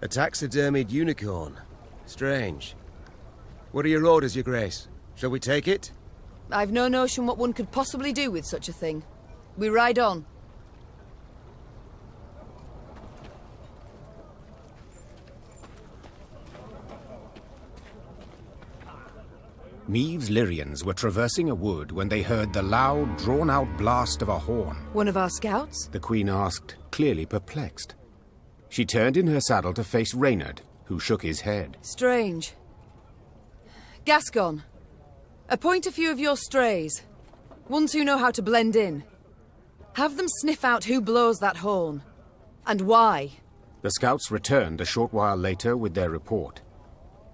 A taxidermied unicorn. Strange. What are your orders, Your Grace? Shall we take it? I've no notion what one could possibly do with such a thing. We ride on. Meave's Lyrians were traversing a wood when they heard the loud, drawn-out blast of a horn. One of our scouts? The Queen asked, clearly perplexed. She turned in her saddle to face Reynard, who shook his head. Strange. Gascon, appoint a few of your strays. Ones who know how to blend in. Have them sniff out who blows that horn. And why. The scouts returned a short while later with their report.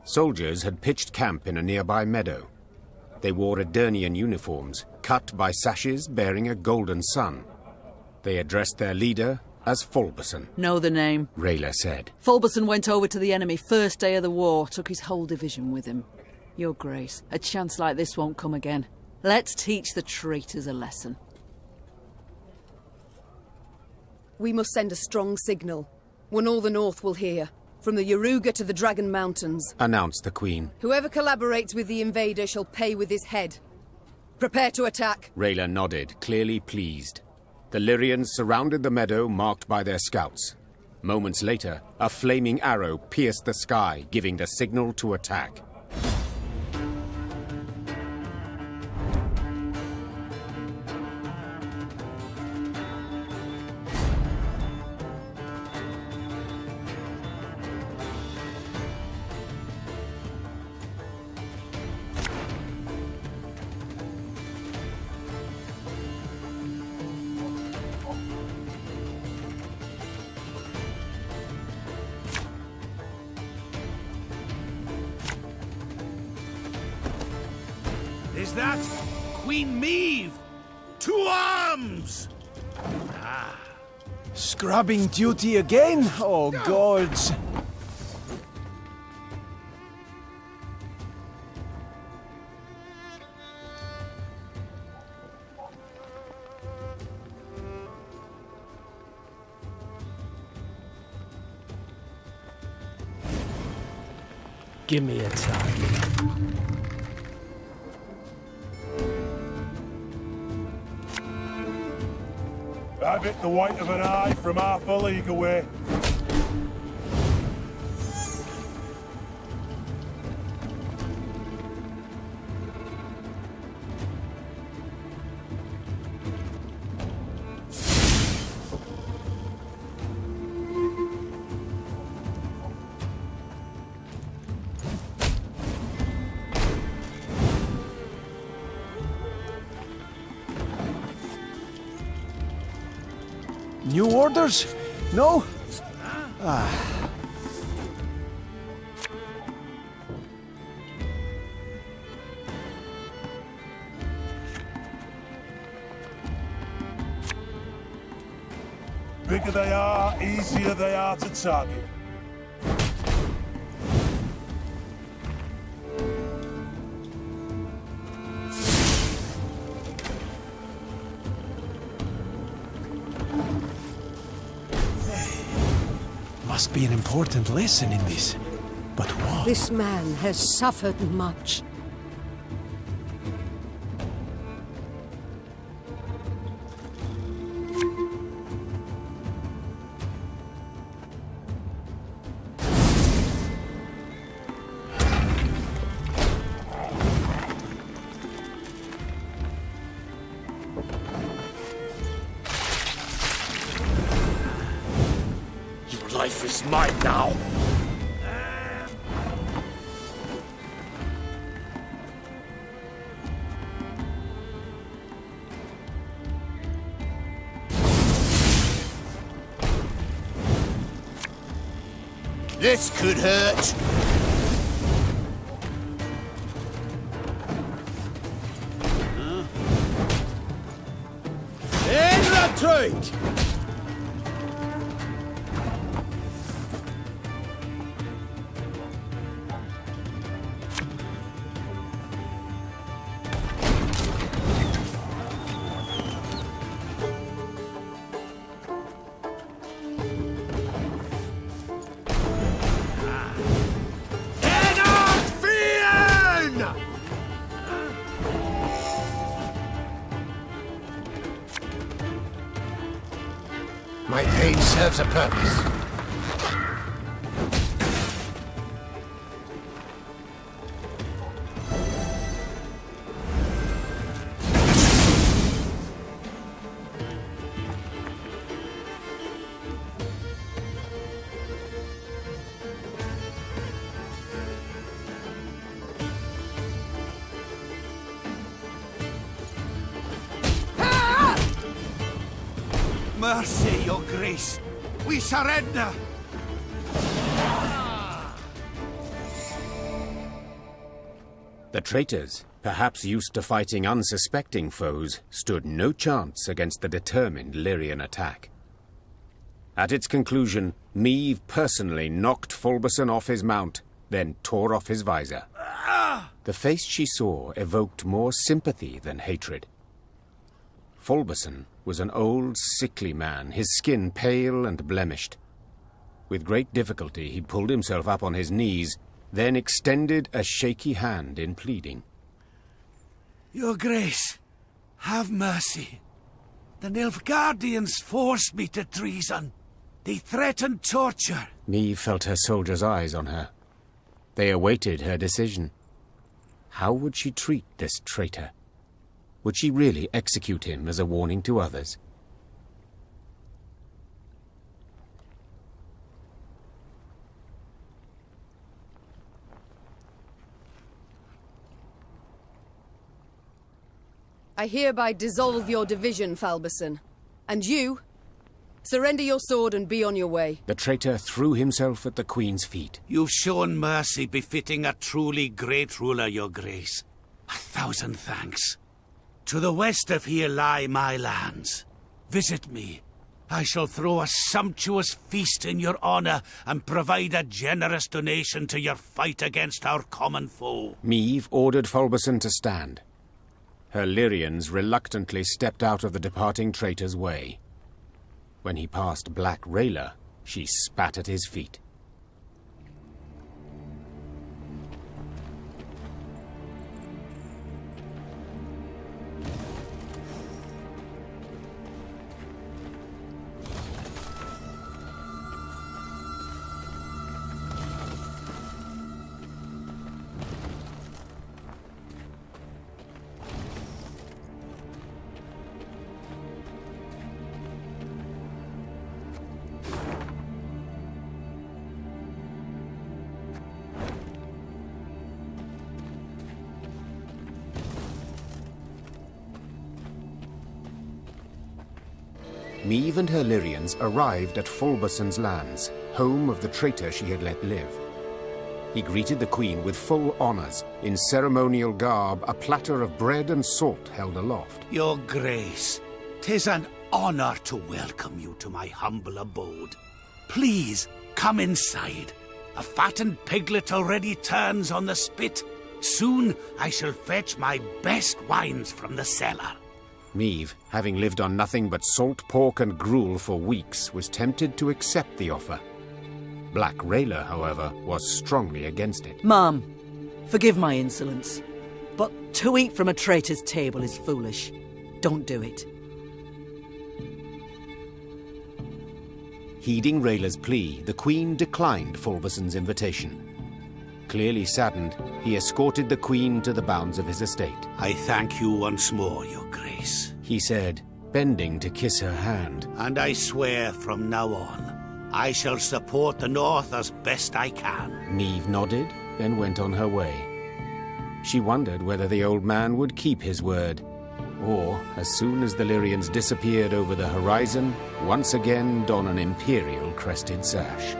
Soldiers had pitched camp in a nearby meadow. They wore Edirnian uniforms, cut by sashes bearing a golden sun. They addressed their leader as Fulberson. Know the name, Rayla said. Fulberson went over to the enemy first day of the war, took his whole division with him. Your Grace, a chance like this won't come again. Let's teach the traitors a lesson. We must send a strong signal. One all the North will hear. From the Yaruga to the Dragon Mountains. Announced the Queen. Whoever collaborates with the invader shall pay with his head. Prepare to attack. Rayla nodded, clearly pleased. The Lyrians surrounded the meadow marked by their scouts. Moments later, a flaming arrow pierced the sky, giving the signal to attack. Is that Queen Meave? To arms! Scrubbing duty again? Oh, gods. Give me a target. I've hit the white of an eye from half a league away. New orders? No? Ah. Bigger they are, easier they are to target. Must be an important lesson in this. But what? This man has suffered much. Life is mine now. This could hurt. In retreat! pain serves a purpose. Mercy, your grace. We surrender. The traitors, perhaps used to fighting unsuspecting foes, stood no chance against the determined Lyrian attack. At its conclusion, Meve personally knocked Fulberson off his mount, then tore off his visor. The face she saw evoked more sympathy than hatred. Fulberson was an old, sickly man, his skin pale and blemished. With great difficulty, he pulled himself up on his knees, then extended a shaky hand in pleading. Your grace, have mercy. The Nilfgaardians forced me to treason. They threatened torture. Meve felt her soldiers' eyes on her. They awaited her decision. How would she treat this traitor? Would she really execute him as a warning to others? I hereby dissolve your division, Falberson. And you, surrender your sword and be on your way. The traitor threw himself at the Queen's feet. You've shown mercy befitting a truly great ruler, your grace. 1,000 thanks. To the west of here lie my lands. Visit me. I shall throw a sumptuous feast in your honor and provide a generous donation to your fight against our common foe. Meve ordered Fulberson to stand. Her Lyrians reluctantly stepped out of the departing traitor's way. When he passed Black Rayla, she spat at his feet. Meve and her Lyrians arrived at Fulberson's lands, home of the traitor she had let live. He greeted the Queen with full honors. In ceremonial garb, a platter of bread and salt held aloft. Your grace, 'tis an honor to welcome you to my humble abode. Please, come inside. A fattened piglet already turns on the spit. Soon I shall fetch my best wines from the cellar. Meve, having lived on nothing but salt pork and gruel for weeks, was tempted to accept the offer. Black Rayla, however, was strongly against it. Ma'am, forgive my insolence, but to eat from a traitor's table is foolish. Don't do it. Heeding Rayla's plea, the Queen declined Fulberson's invitation. Clearly saddened, he escorted the Queen to the bounds of his estate. I thank you once more, your grace. He said, bending to kiss her hand. And I swear from now on, I shall support the North as best I can. Meve nodded, then went on her way. She wondered whether the old man would keep his word, or, as soon as the Lyrians disappeared over the horizon, once again don an imperial crested sash.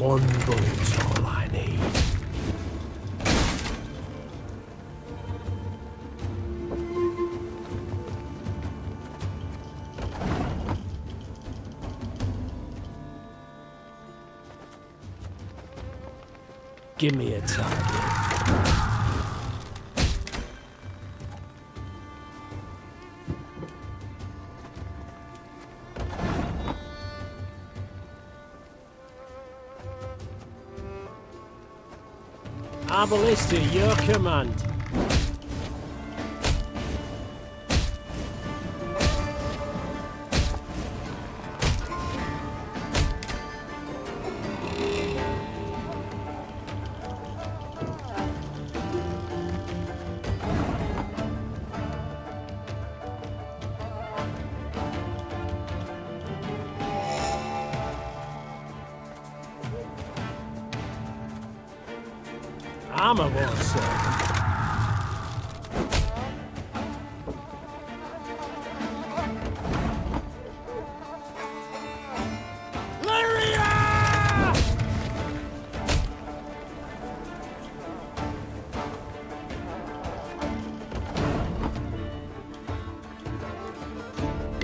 One bullet's all I need. Give me a target. Ballista, your command. Armor wall, sir.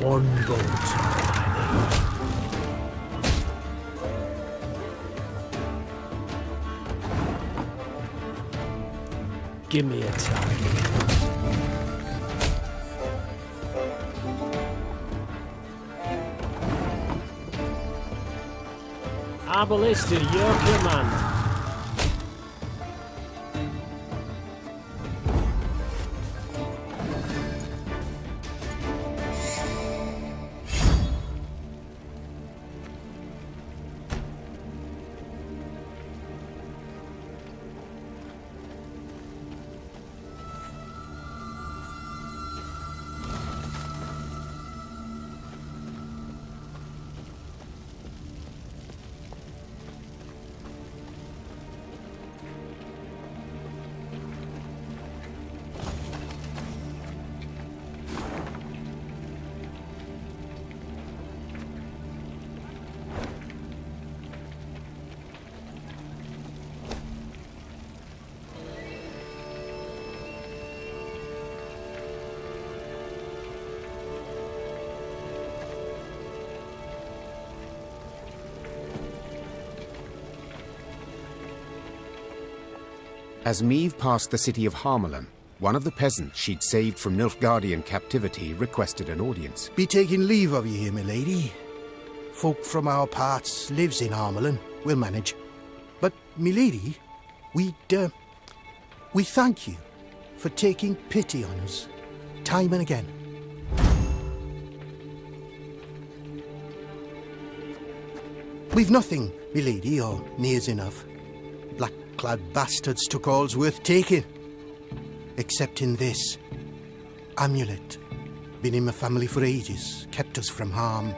One bullet's all I need. Give me a target. Ballista, your command. As Meve passed the city of Harmelin, one of the peasants she'd saved from Nilfgaardian captivity requested an audience. Be taking leave of you here, my lady. Folk from our parts lives in Harmelin. We'll manage. But, my lady, we thank you for taking pity on us, time and again. We've nothing, my lady, or nears enough. Black-clad bastards took all's worth taking. Except in this amulet. Been in my family for ages, kept us from harm.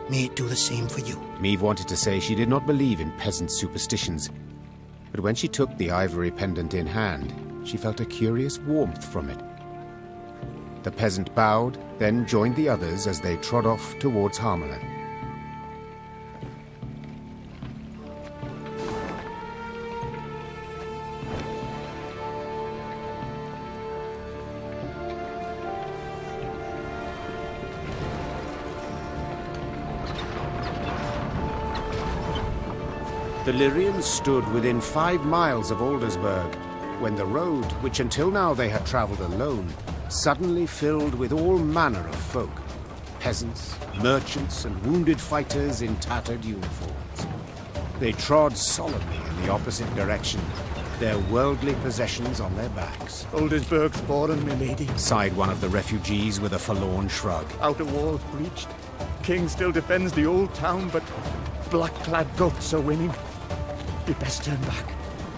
May it do the same for you. Meve wanted to say she did not believe in peasant superstitions, but when she took the ivory pendant in hand, she felt a curious warmth from it. The peasant bowed, then joined the others as they trod off towards Harmelin. The Lyrians stood within 5 miles of Aldersberg, when the road, which until now they had travelled alone, suddenly filled with all manner of folk. Peasants, merchants, and wounded fighters in tattered uniforms. They trod solemnly in the opposite direction, their worldly possessions on their backs. Aldersberg's fallen, my lady. Sighed one of the refugees with a forlorn shrug. Outer walls breached. King still defends the old town, but black-clad goats are winning. You'd best turn back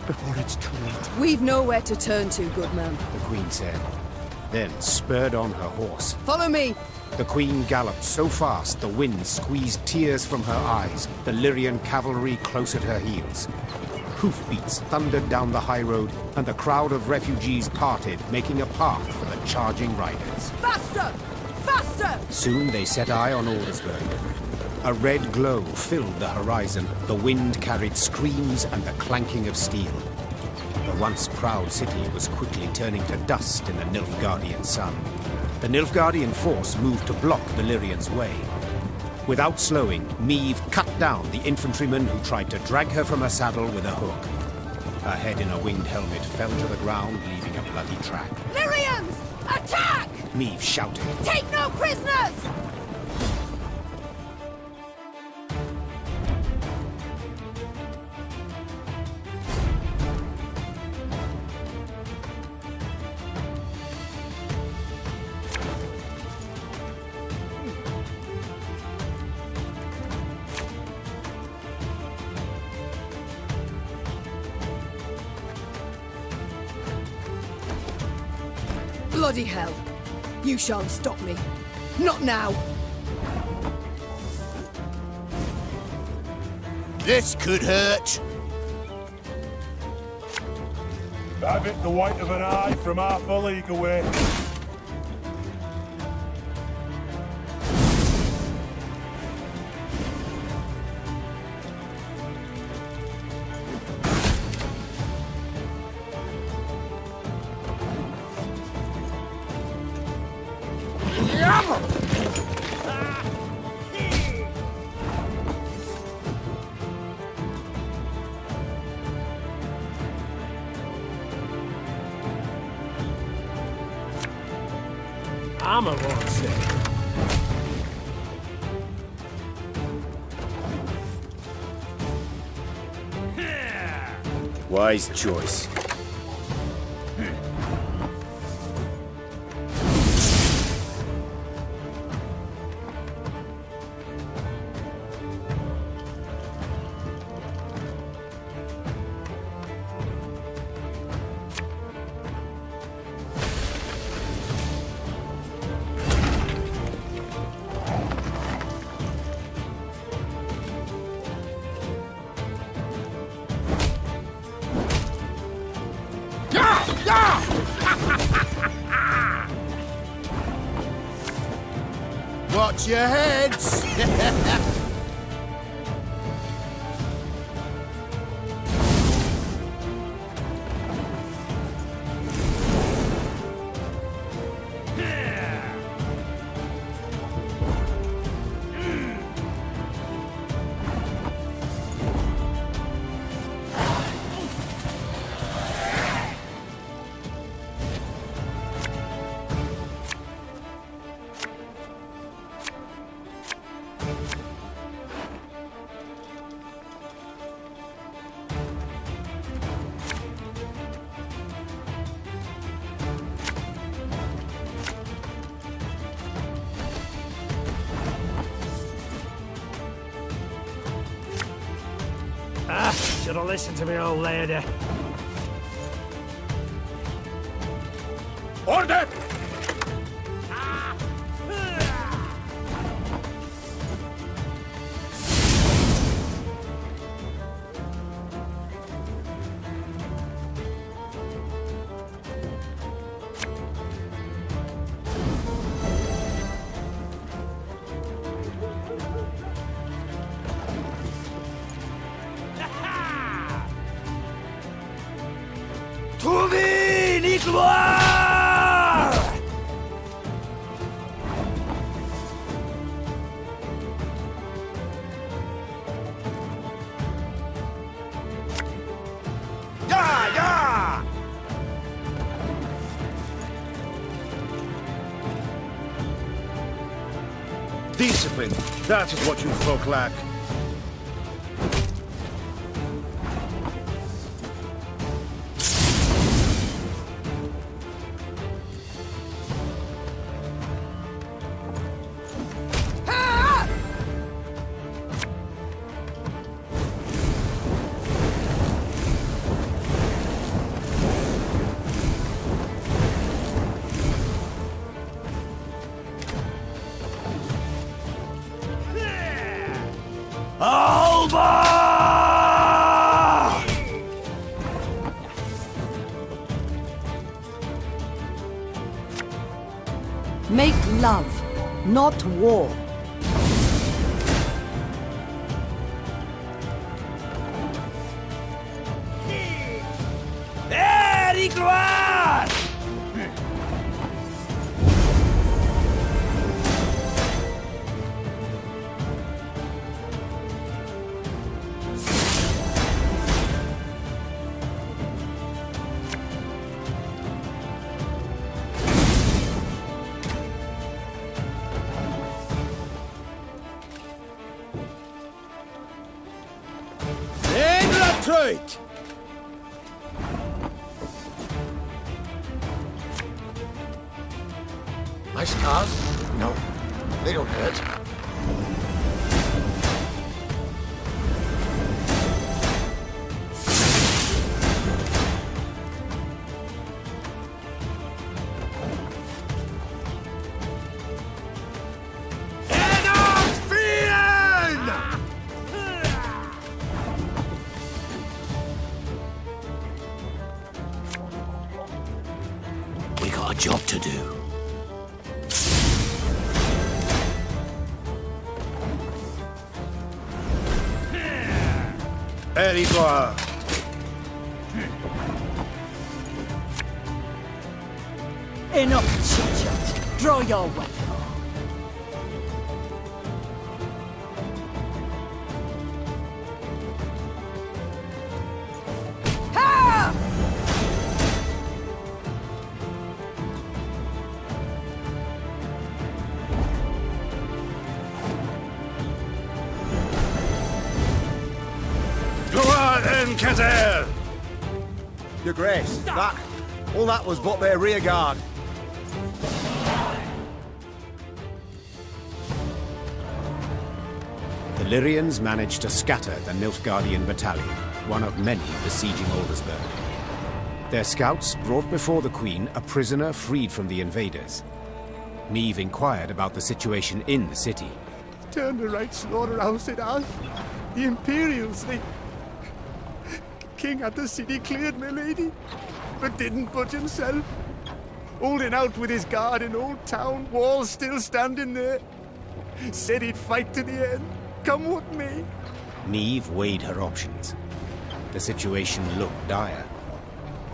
before it's too late. We've nowhere to turn to, good man. The Queen said, then spurred on her horse. Follow me! The Queen galloped so fast the wind squeezed tears from her eyes, the Lyrian cavalry close at her heels. Hoofbeats thundered down the high road, and the crowd of refugees parted, making a path for the charging riders. Faster! Faster! Soon they set eye on Aldersberg. A red glow filled the horizon. The wind carried screams and the clanking of steel. The once proud city was quickly turning to dust in the Nilfgaardian sun. The Nilfgaardian force moved to block the Lyrians' way. Without slowing, Meve cut down the infantryman who tried to drag her from her saddle with a hook. Her head in a winged helmet fell to the ground, leaving a bloody track. Lyrians! Attack! Meve shouted. Take no prisoners! Bloody hell! You shan't stop me. Not now! This could hurt. Have it the white of an eye from half a league away. I'm a wrong sick. Wise choice. Watch your heads! Should have listened to me, old lady. Order! Discipline, that is what you folk lack. Make love, not war. gloire! Right. My scars? No, they don't hurt. Job to do. Territoire. Enough chit-chat. Draw your weapon. Your Grace, all that was but their rear guard. The Lyrians managed to scatter the Nilfgaardian battalion, one of many besieging Aldersberg. Their scouts brought before the Queen a prisoner freed from the invaders. Niamh inquired about the situation in the city. Turned a right slaughterhouse it has. The Imperials, King had the city cleared, my lady, but didn't budge himself. Holding out with his guard in Old Town, walls still standing there. Said he'd fight to the end, come what may. Niamh weighed her options. The situation looked dire.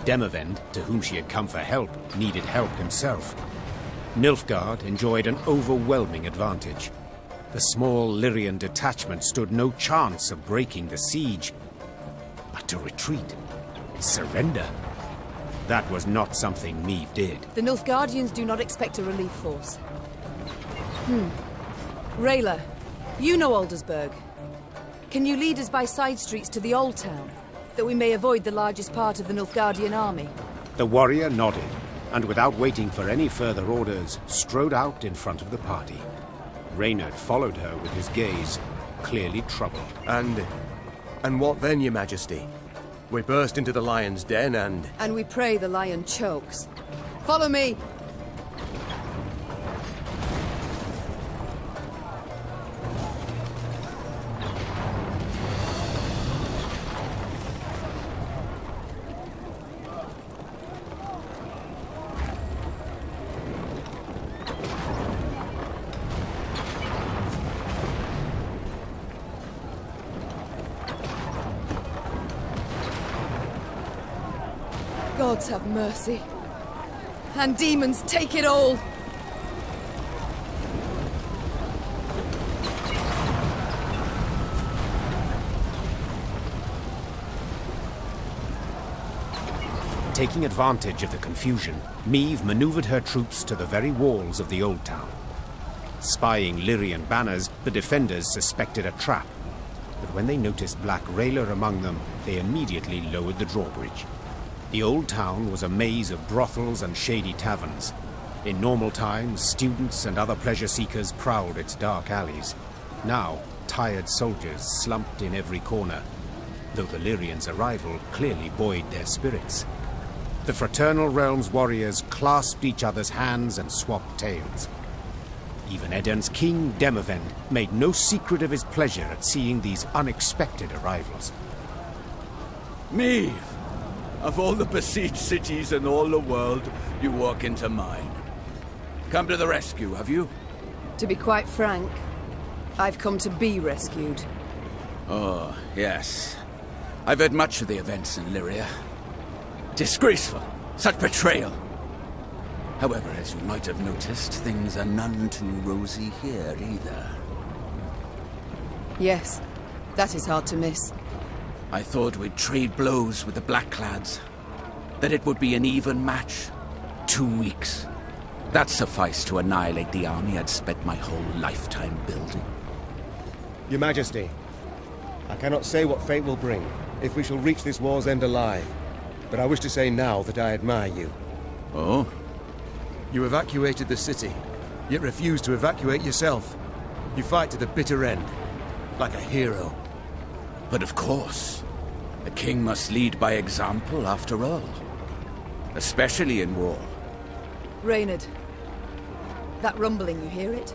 Demavend, to whom she had come for help, needed help himself. Nilfgaard enjoyed an overwhelming advantage. The small Lyrian detachment stood no chance of breaking the siege. But to retreat, surrender, that was not something Niamh did. The Nilfgaardians do not expect a relief force. Rayla, you know Aldersberg. Can you lead us by side streets to the Old Town, that we may avoid the largest part of the Nilfgaardian army? The warrior nodded, and without waiting for any further orders, strode out in front of the party. Reynard followed her with his gaze, clearly troubled. And what then, Your Majesty? We burst into the lion's den and... And we pray the lion chokes. Follow me! Gods have mercy. And demons take it all! Taking advantage of the confusion, Niamh maneuvered her troops to the very walls of the Old Town. Spying Lyrian banners, the defenders suspected a trap. But when they noticed Black Rayla among them, they immediately lowered the drawbridge. The Old Town was a maze of brothels and shady taverns. In normal times, students and other pleasure seekers prowled its dark alleys. Now, tired soldiers slumped in every corner, though the Lyrians' arrival clearly buoyed their spirits. The Fraternal Realm's warriors clasped each other's hands and swapped tales. Even Eden's king, Demavend, made no secret of his pleasure at seeing these unexpected arrivals. Niamh! Of all the besieged cities in all the world, you walk into mine. Come to the rescue, have you? To be quite frank, I've come to be rescued. Oh, yes. I've heard much of the events in Lyria. Disgraceful. Such betrayal! However, as you might have noticed, things are none too rosy here either. Yes, that is hard to miss. I thought we'd trade blows with the Blackclads. That it would be an even match. 2 weeks. That sufficed to annihilate the army I'd spent my whole lifetime building. Your Majesty, I cannot say what fate will bring, if we shall reach this war's end alive. But I wish to say now that I admire you. Oh? You evacuated the city, yet refused to evacuate yourself. You fight to the bitter end, like a hero. But of course. A king must lead by example, after all. Especially in war. Reynard, that rumbling, you hear it?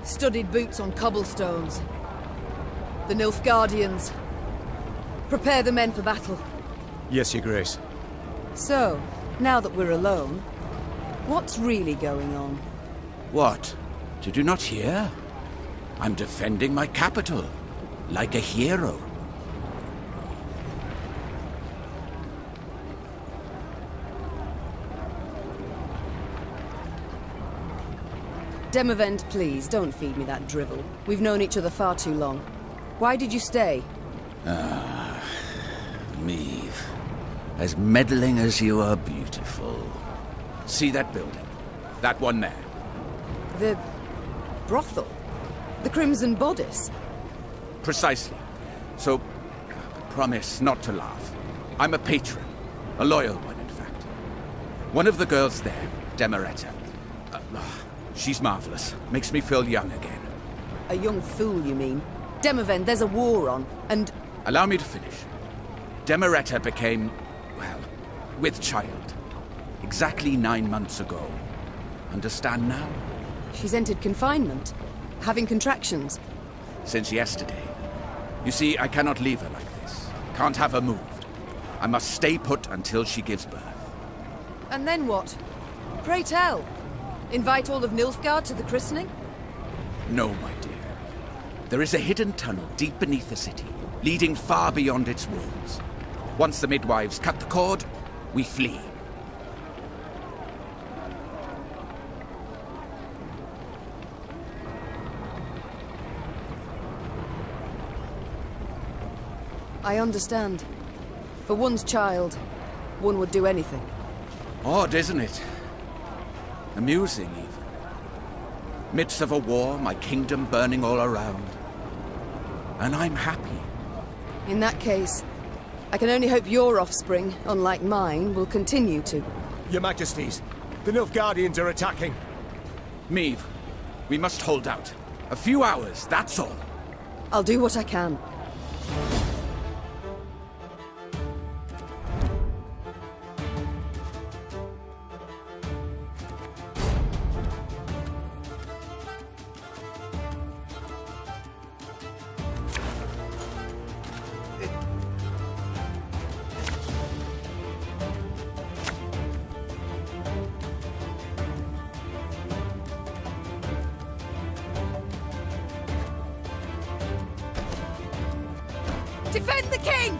Studded boots on cobblestones. The Nilfgaardians. Prepare the men for battle. Yes, Your Grace. So, now that we're alone, what's really going on? What? Did you not hear? I'm defending my capital, like a hero. Demavend, please, don't feed me that drivel. We've known each other far too long. Why did you stay? Meave. As meddling as you are beautiful. See that building? That one there. The brothel? The Crimson Bodice? Precisely. So, promise not to laugh. I'm a patron. A loyal one, in fact. One of the girls there, Demeretta. She's marvelous. Makes me feel young again. A young fool, you mean? Demavend, there's a war on, and... Allow me to finish. Demeretta became, well, with child. Exactly 9 months ago. Understand now? She's entered confinement. Having contractions. Since yesterday. You see, I cannot leave her like this. Can't have her moved. I must stay put until she gives birth. And then what? Pray tell. Invite all of Nilfgaard to the christening? No, my dear. There is a hidden tunnel deep beneath the city, leading far beyond its walls. Once the midwives cut the cord, we flee. I understand. For one's child, one would do anything. Odd, isn't it? Amusing, even. Midst of a war, my kingdom burning all around. And I'm happy. In that case, I can only hope your offspring, unlike mine, will continue to. Your Majesties, the Nilfgaardians are attacking. Meave, we must hold out. A few hours, that's all. I'll do what I can. Defend the king!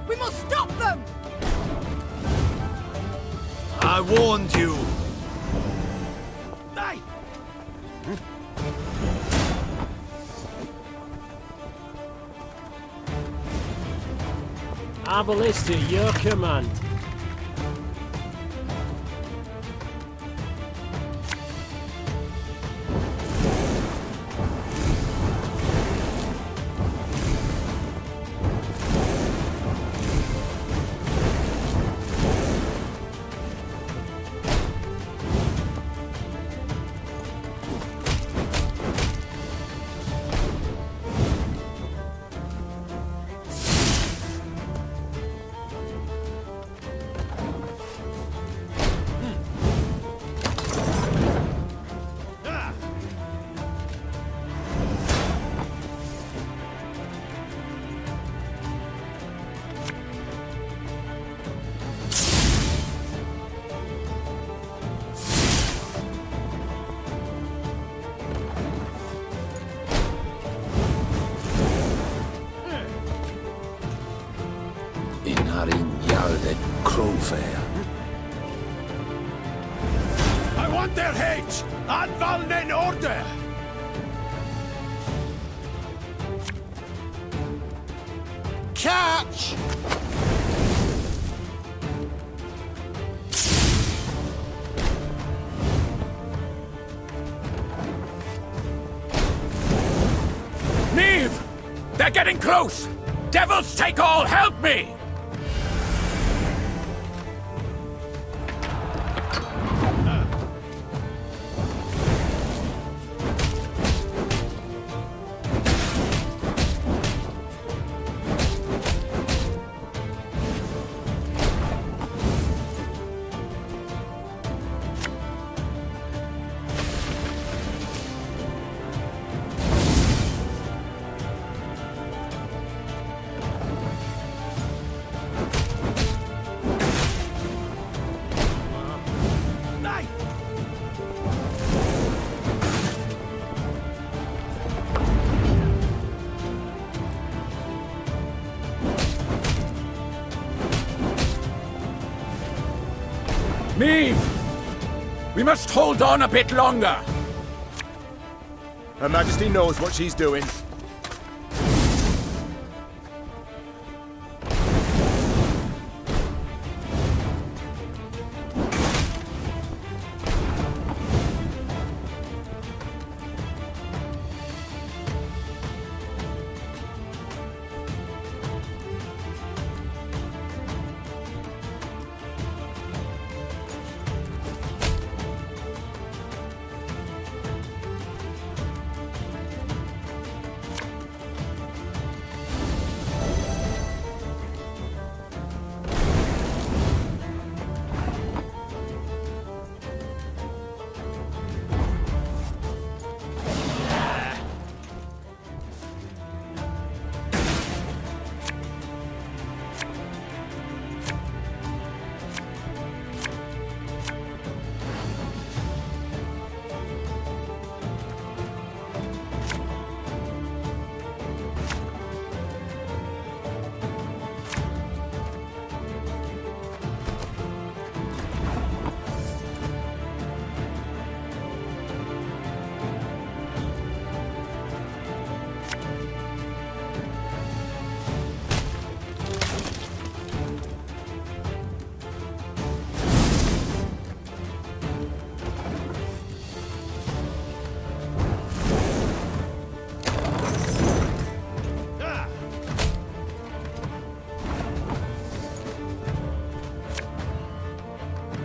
We must stop them! I warned you! Aye. Arbalist to your command. Inarin Yaldet Crowfair. their heads and Valnen order! Catch! Neve! They're getting close! Devils take all, help me! Neve! We must hold on a bit longer. Her Majesty knows what she's doing.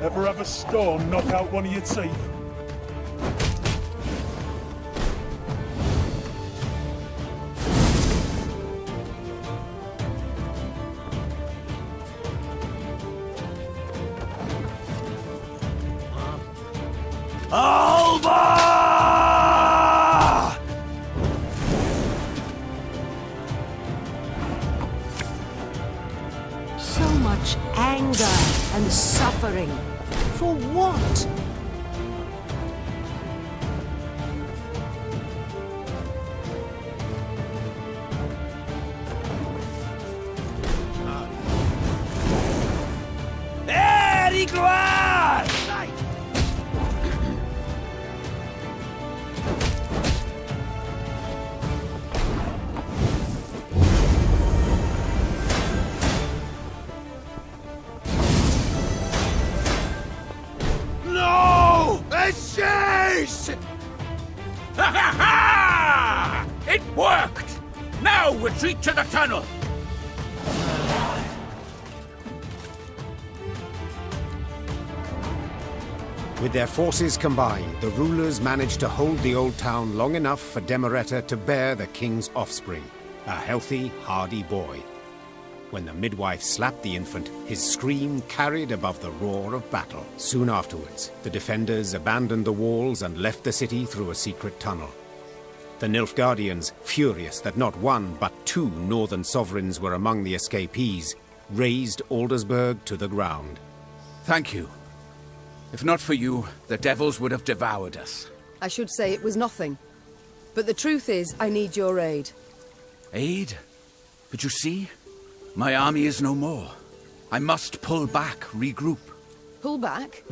Ever have a storm knock out one of your teeth? Alba! So much anger and suffering. For what? Very glad! No! A chase! Ha ha ha! It worked! Now retreat to the tunnel! With their forces combined, the rulers managed to hold the old town long enough for Demereta to bear the king's offspring, a healthy, hardy boy. When the midwife slapped the infant, his scream carried above the roar of battle. Soon afterwards, the defenders abandoned the walls and left the city through a secret tunnel. The Nilfgaardians, furious that not one but two northern sovereigns were among the escapees, razed Aldersberg to the ground. Thank you. If not for you, the devils would have devoured us. I should say it was nothing. But the truth is, I need your aid. Aid? But you see, my army is no more. I must pull back, regroup. Pull back?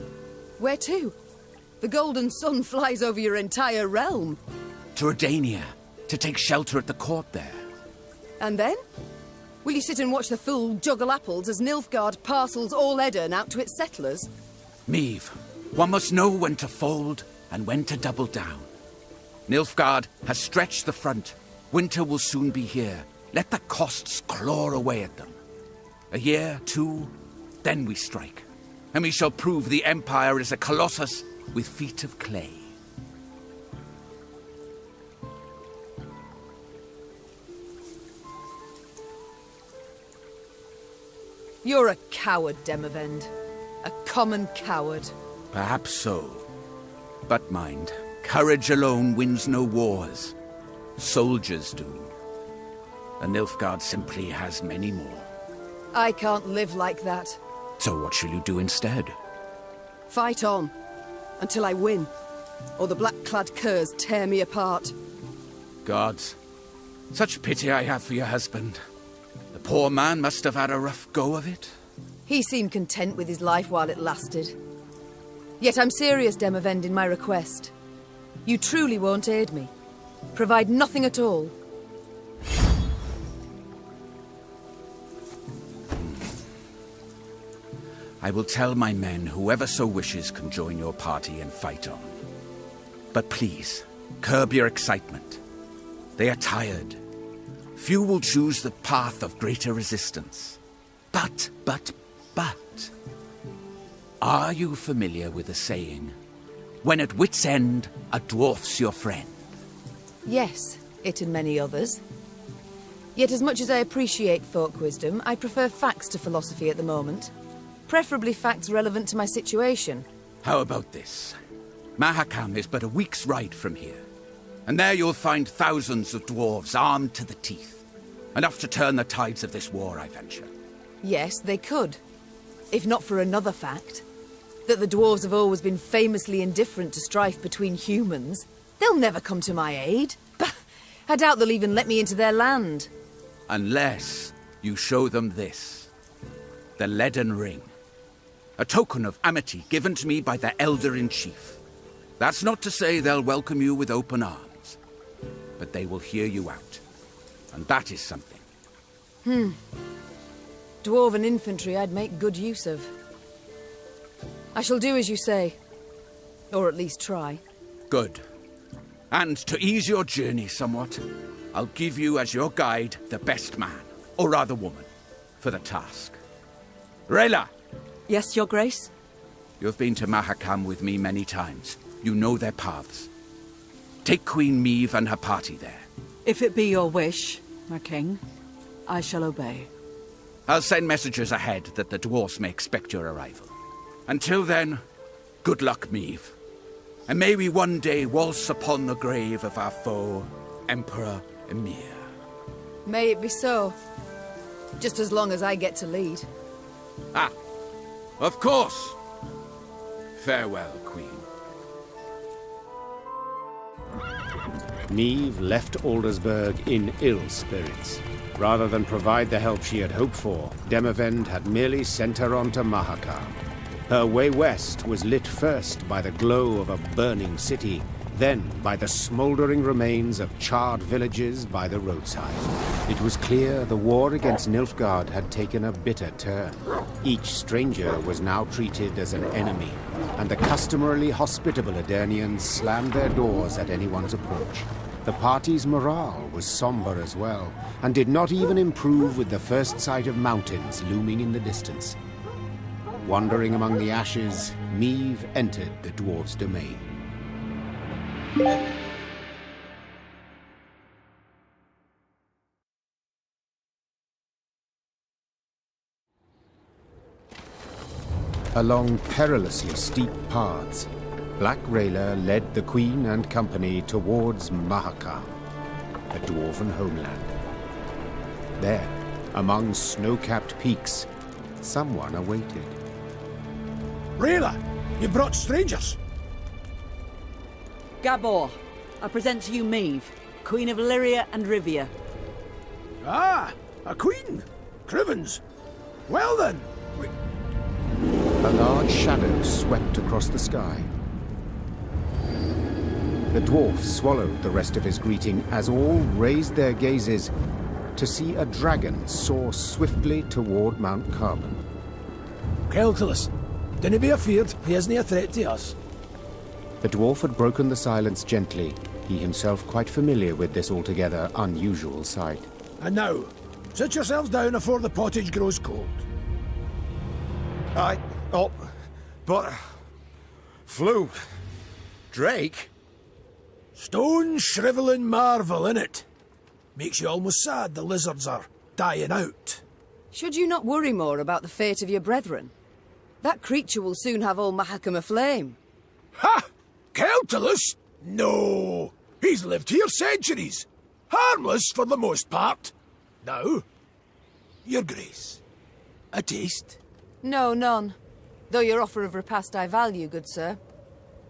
Where to? The golden sun flies over your entire realm. To Redania, to take shelter at the court there. And then? Will you sit and watch the fool juggle apples as Nilfgaard parcels all Edirn out to its settlers? Meve, one must know when to fold and when to double down. Nilfgaard has stretched the front. Winter will soon be here. Let the costs claw away at them. A year, 2, then we strike. And we shall prove the Empire is a colossus with feet of clay. You're a coward, Demavend. A common coward. Perhaps so. But mind, courage alone wins no wars. Soldiers do. And Nilfgaard simply has many more. I can't live like that. So what shall you do instead? Fight on. Until I win. Or the black-clad curs tear me apart. Gods, such pity I have for your husband. The poor man must have had a rough go of it. He seemed content with his life while it lasted. Yet I'm serious, Demavend, in my request. You truly won't aid me. Provide nothing at all. I will tell my men whoever so wishes can join your party and fight on. But please, curb your excitement. They are tired. Few will choose the path of greater resistance. But... Are you familiar with the saying, when at wit's end, a dwarf's your friend? Yes, it and many others. Yet as much as I appreciate folk wisdom, I prefer facts to philosophy at the moment. Preferably facts relevant to my situation. How about this? Mahakam is but a week's ride from here. And there you'll find thousands of dwarves armed to the teeth. Enough to turn the tides of this war, I venture. Yes, they could. If not for another fact. That the dwarves have always been famously indifferent to strife between humans. They'll never come to my aid. Bah! I doubt they'll even let me into their land. Unless you show them this. The leaden ring. A token of amity given to me by the Elder-in-Chief. That's not to say they'll welcome you with open arms. But they will hear you out. And that is something. Dwarven infantry I'd make good use of. I shall do as you say. Or at least try. Good. And to ease your journey somewhat, I'll give you as your guide the best man, or rather woman, for the task. Rayla! Yes, Your Grace? You've been to Mahakam with me many times. You know their paths. Take Queen Meve and her party there. If it be your wish, my king, I shall obey. I'll send messengers ahead that the dwarfs may expect your arrival. Until then, good luck, Meve. And may we one day waltz upon the grave of our foe, Emperor Emir. May it be so. Just as long as I get to lead. Ah, of course. Farewell, Queen. Meve left Aldersberg in ill spirits. Rather than provide the help she had hoped for, Demavend had merely sent her on to Mahakam. Her way west was lit first by the glow of a burning city, then by the smouldering remains of charred villages by the roadside. It was clear the war against Nilfgaard had taken a bitter turn. Each stranger was now treated as an enemy, and the customarily hospitable Edirnians slammed their doors at anyone's approach. The party's morale was somber as well, and did not even improve with the first sight of mountains looming in the distance. Wandering among the ashes, Meve entered the dwarves' domain. Along perilously steep paths, Black Rayla led the Queen and company towards Mahakam, a dwarven homeland. There, among snow-capped peaks, someone awaited. Rayla, you brought strangers. Gabor, I present to you Meve, Queen of Lyria and Rivia. Ah, a queen. Crivens. Well then. A large shadow swept across the sky. The dwarf swallowed the rest of his greeting as all raised their gazes to see a dragon soar swiftly toward Mount Carbon. Keltulus, dinna be afeard, he isn't a threat to us. The dwarf had broken the silence gently, he himself quite familiar with this altogether unusual sight. And now, sit yourselves down afore the pottage grows cold. Aye, oh, but... Flew. Drake? Stone shrivelling marvel, innit? Makes you almost sad the lizards are dying out. Should you not worry more about the fate of your brethren? That creature will soon have all Mahakam aflame. Ha! Keltulus? No! He's lived here centuries. Harmless for the most part. Now, your grace, a taste? No, none. Though your offer of repast I value, good sir.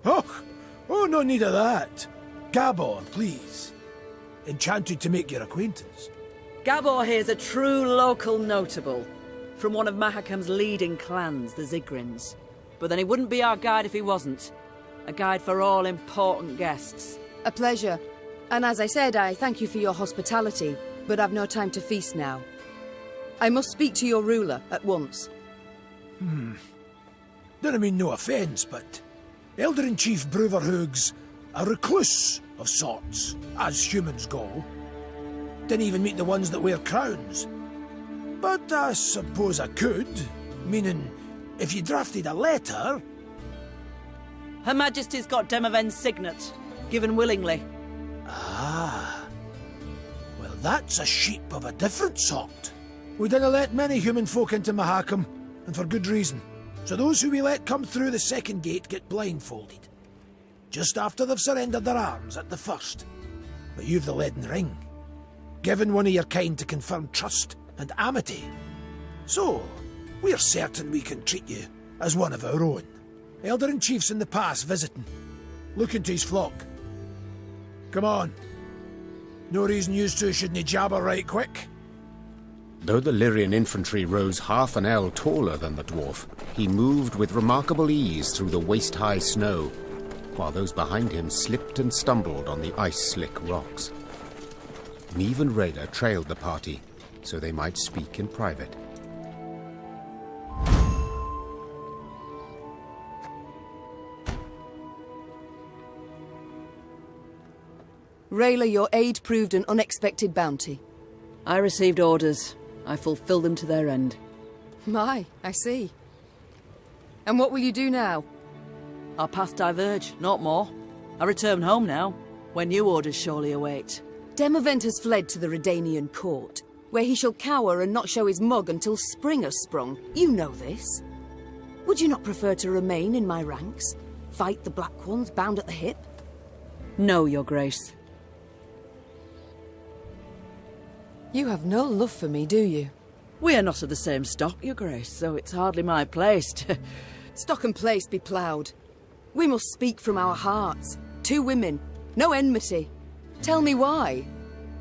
Oh, no need of that. Gabor, please. Enchanted to make your acquaintance. Gabor here's a true local notable. From one of Mahakam's leading clans, the Zigrins. But then he wouldn't be our guide if he wasn't. A guide for all important guests. A pleasure. And as I said, I thank you for your hospitality, but I've no time to feast now. I must speak to your ruler at once. Don't mean no offence, but Elder-in-Chief Bruverhoog's a recluse of sorts, as humans go. Didn't even meet the ones that wear crowns. But I suppose I could, meaning if you drafted a letter... Her Majesty's got Demoven's signet, given willingly. Ah. Well, that's a sheep of a different sort. We didn't let many human folk into Mahakam, and for good reason. So those who we let come through the second gate get blindfolded. Just after they've surrendered their arms at the first. But you've the leaden ring. Given one of your kind to confirm trust and amity. So, we're certain we can treat you as one of our own. Elder-in-Chief's in the pass visiting. Looking to his flock. Come on. No reason you two shouldn't jabber right quick. Though the Lyrian infantry rose half an ell taller than the dwarf, he moved with remarkable ease through the waist-high snow, while those behind him slipped and stumbled on the ice-slick rocks. Neve and Rayla trailed the party, so they might speak in private. Rayla, your aid proved an unexpected bounty. I received orders. I fulfilled them to their end. My, I see. And what will you do now? Our paths diverge, not more. I return home now, where new orders surely await. Demovent has fled to the Redanian court, where he shall cower and not show his mug until spring has sprung. You know this. Would you not prefer to remain in my ranks? Fight the Black Ones bound at the hip? No, Your Grace. You have no love for me, do you? We are not of the same stock, Your Grace, so it's hardly my place to... Stock and place be ploughed. We must speak from our hearts. Two women, no enmity. Tell me why.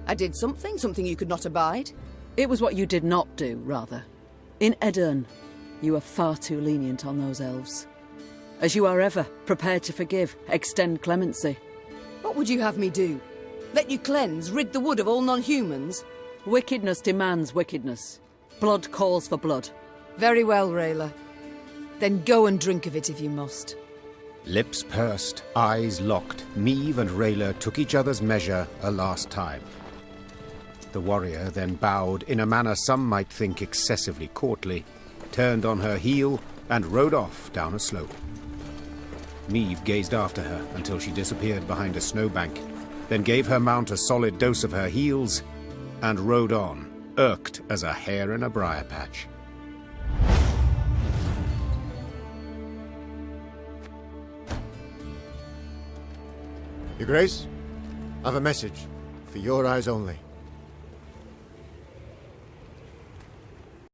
I did something you could not abide. It was what you did not do, rather. In Edern, you were far too lenient on those elves. As you are ever, prepared to forgive, extend clemency. What would you have me do? Let you cleanse, rid the wood of all non-humans? Wickedness demands wickedness. Blood calls for blood. Very well, Rayla. Then go and drink of it if you must. Lips pursed, eyes locked, Neve and Rayla took each other's measure a last time. The warrior then bowed in a manner some might think excessively courtly, turned on her heel, and rode off down a slope. Neve gazed after her until she disappeared behind a snowbank, then gave her mount a solid dose of her heels, and rode on, irked as a hare in a briar patch. Your Grace, I've a message for your eyes only.